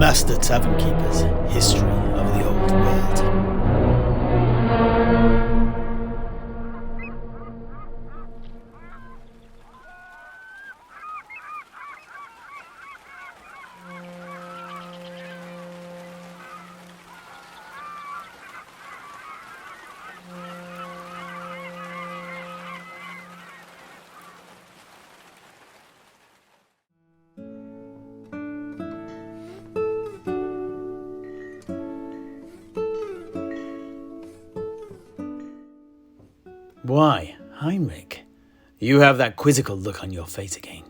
Master Tavern Keeper's History of the Old World. Why, Heinrich, you have that quizzical look on your face again.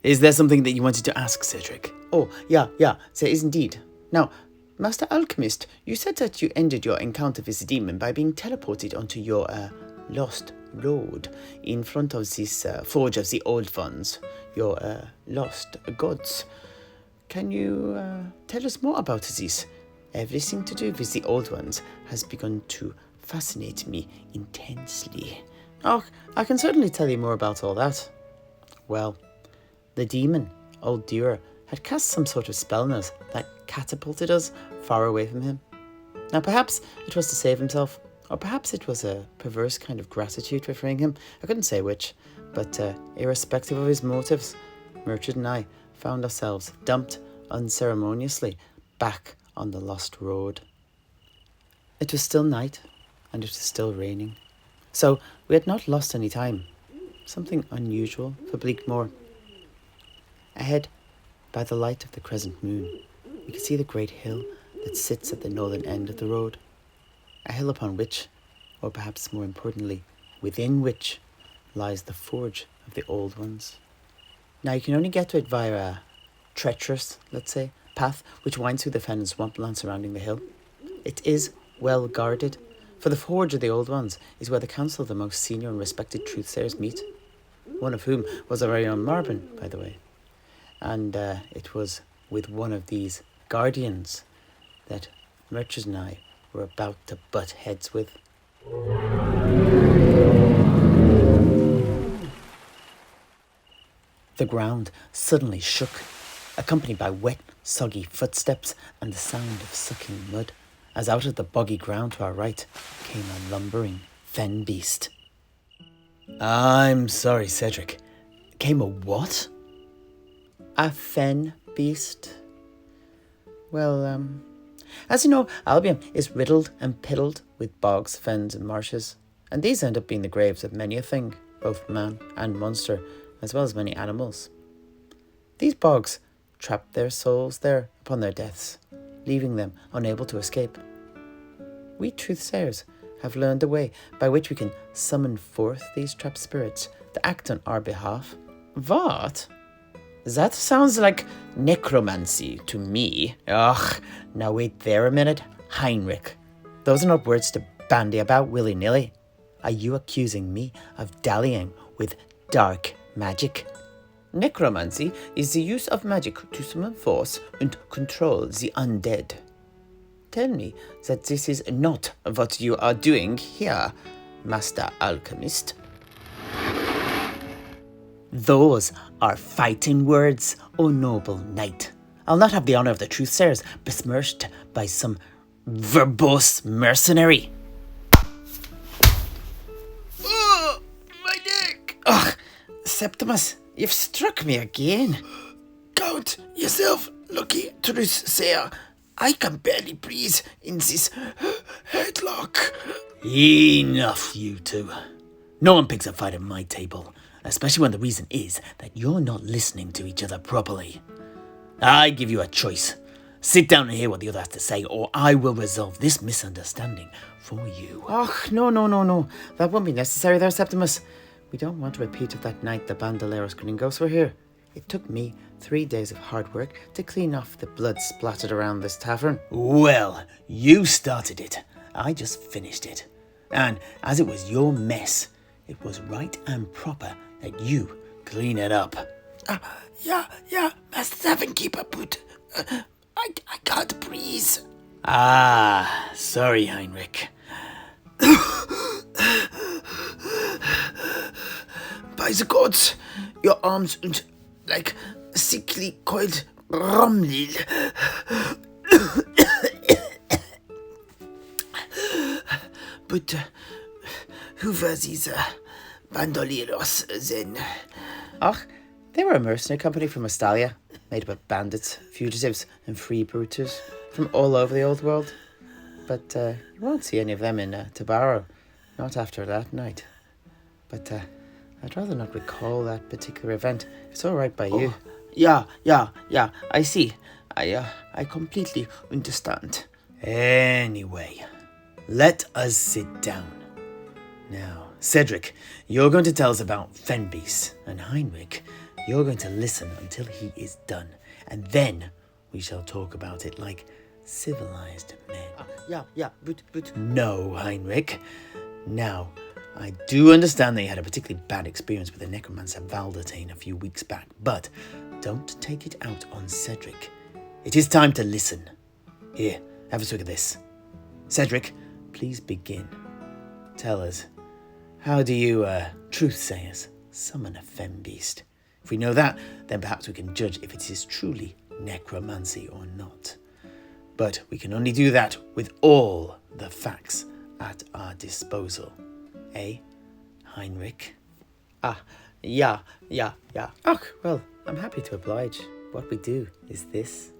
Is there something that you wanted to ask, Sedrik? Oh, yeah, there is indeed. Now, Master Alchemist, you said that you ended your encounter with the demon by being teleported onto your, lost road in front of this forge of the old ones, your, lost gods. Can you, tell us more about this? Everything to do with the old ones has begun to fascinate me intensely. Oh, I can certainly tell you more about all that. Well, the demon, old Dura, had cast some sort of spell on us that catapulted us far away from him. Now perhaps it was to save himself, or perhaps it was a perverse kind of gratitude for freeing him. I couldn't say which, but irrespective of his motives, Murchid and I found ourselves dumped unceremoniously back on the lost road. It was still night, and it was still raining, so we had not lost any time. Something unusual for Bleakmoor. Ahead, by the light of the crescent moon, we could see the great hill that sits at the northern end of the road. A hill upon which, or perhaps more importantly, within which, lies the forge of the old ones. Now you can only get to it via a treacherous, let's say, path which winds through the fen and swampland surrounding the hill. It is well guarded, for the forge of the old ones is where the council of the most senior and respected Truthsayers meet, one of whom was our very own Marvin, by the way. And it was with one of these guardians that Murchid and I were about to butt heads with. The ground suddenly shook, accompanied by wet, soggy footsteps and the sound of sucking mud, as out of the boggy ground to our right came a lumbering fenbeast. I'm sorry, Sedrik. Came a what? A fenbeast? Well, as you know, Albion is riddled and piddled with bogs, fens and marshes, and these end up being the graves of many a thing, both man and monster, as well as many animals. These bogs trap their souls there upon their deaths, leaving them unable to escape. We Truthsayers have learned a way by which we can summon forth these trapped spirits to act on our behalf. What? That sounds like necromancy to me. Ugh, now wait there a minute, Heinrich. Those are not words to bandy about willy-nilly. Are you accusing me of dallying with dark magic? Necromancy is the use of magic to summon force and control the undead. Tell me that this is not what you are doing here, Master Alchemist. Those are fighting words, O noble knight. I'll not have the honour of the Truthsayers besmirched by some verbose mercenary. Oh, my neck! Ugh, Septimus, you've struck me again. Count yourself lucky, Truthsayer. I can barely breathe in this headlock. Enough, you two. No one picks a fight at my table, especially when the reason is that you're not listening to each other properly. I give you a choice. Sit down and hear what the other has to say, or I will resolve this misunderstanding for you. Oh, no. That won't be necessary there, Septimus. We don't want a repeat of that night the Bandoleros Gringos were here. It took me 3 days of hard work to clean off the blood splattered around this tavern. Well, you started it. I just finished it. And as it was your mess, it was right and proper that you clean it up. Yeah, Master Tavern Keeper, but I can't breathe. Ah, sorry, Heinrich. By the gods, your arms and like sickly coiled Romlil. But who were these bandoleros then? Ach, they were a mercenary company from Australia, made up of bandits, fugitives, and freebooters from all over the old world. But you won't see any of them in Tobaro, not after that night. But I'd rather not recall that particular event. It's all right by you. Yeah, I see. I completely understand. Anyway, let us sit down. Now, Sedrik, you're going to tell us about Fenbeasts, and Heinrich, you're going to listen until he is done, and then we shall talk about it like civilized men. But... No, Heinrich. Now, I do understand that you had a particularly bad experience with the necromancer Valdatane a few weeks back, but don't take it out on Sedrik. It is time to listen. Here, have a swig of this. Sedrik, please begin. Tell us, how do you, truthsayers, summon a fenbeast? If we know that, then perhaps we can judge if it is truly necromancy or not. But we can only do that with all the facts at our disposal. Eh, Heinrich? Yeah. Oh, well, I'm happy to oblige. What we do is this.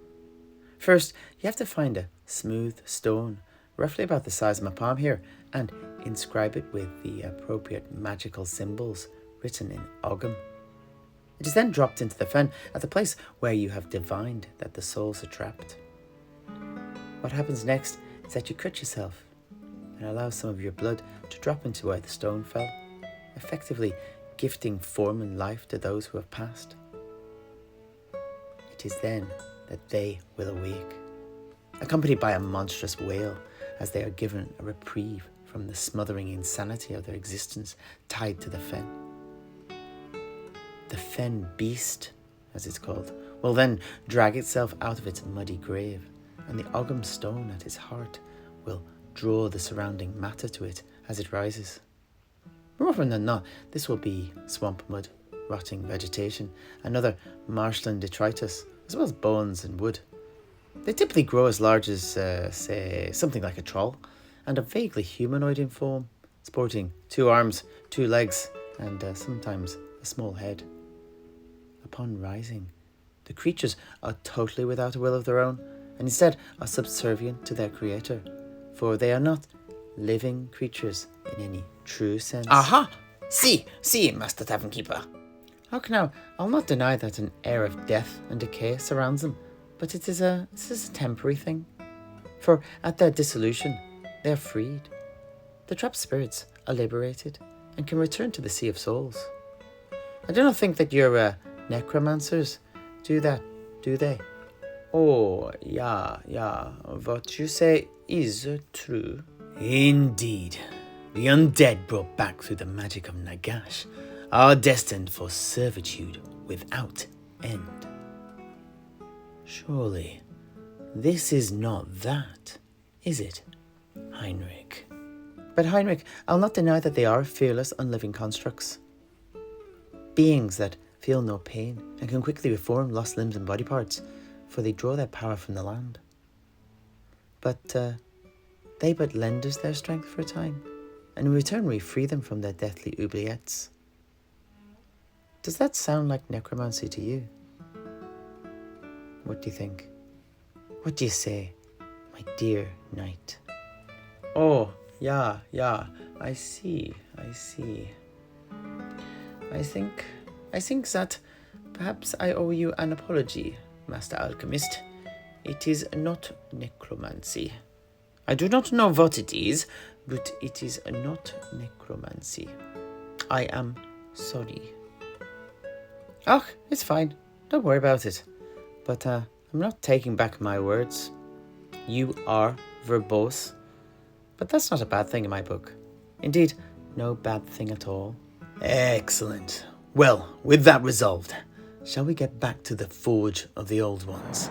First, you have to find a smooth stone, roughly about the size of my palm here, and inscribe it with the appropriate magical symbols written in Ogham. It is then dropped into the fen at the place where you have divined that the souls are trapped. What happens next is that you cut yourself and allow some of your blood to drop into where the stone fell, effectively gifting form and life to those who have passed. It is then that they will awake, accompanied by a monstrous wail as they are given a reprieve from the smothering insanity of their existence tied to the fen. The fenbeast, as it's called, will then drag itself out of its muddy grave, and the Ogham stone at its heart will draw the surrounding matter to it as it rises. More often than not, this will be swamp mud, rotting vegetation, and other marshland detritus, as well as bones and wood. They typically grow as large as, say, something like a troll, and are vaguely humanoid in form, sporting 2 arms, 2 legs, and sometimes a small head. Upon rising, the creatures are totally without a will of their own, and instead are subservient to their creator, for they are not living creatures in any true sense. Aha! See, Master Tavern Keeper. Okay, now, I'll not deny that an air of death and decay surrounds them, but it is a temporary thing. For at their dissolution, they are freed. The trapped spirits are liberated and can return to the Sea of Souls. I do not think that your necromancers do that, do they? Oh, yeah, what you say is true. Indeed. The undead brought back through the magic of Nagash are destined for servitude without end. Surely, this is not that, is it, Heinrich? But Heinrich, I'll not deny that they are fearless, unliving constructs. Beings that feel no pain and can quickly reform lost limbs and body parts, for they draw their power from the land. But they but lend us their strength for a time, and in return we free them from their deathly oubliettes. Does that sound like necromancy to you? What do you think? What do you say, my dear knight? Oh, yeah, I see. I think that perhaps I owe you an apology, Master Alchemist. It is not necromancy. I do not know what it is, but it is not necromancy. I am sorry. Oh, it's fine. Don't worry about it. But I'm not taking back my words. You are verbose. But that's not a bad thing in my book. Indeed, no bad thing at all. Excellent. Well, with that resolved, shall we get back to the Forge of the Old Ones?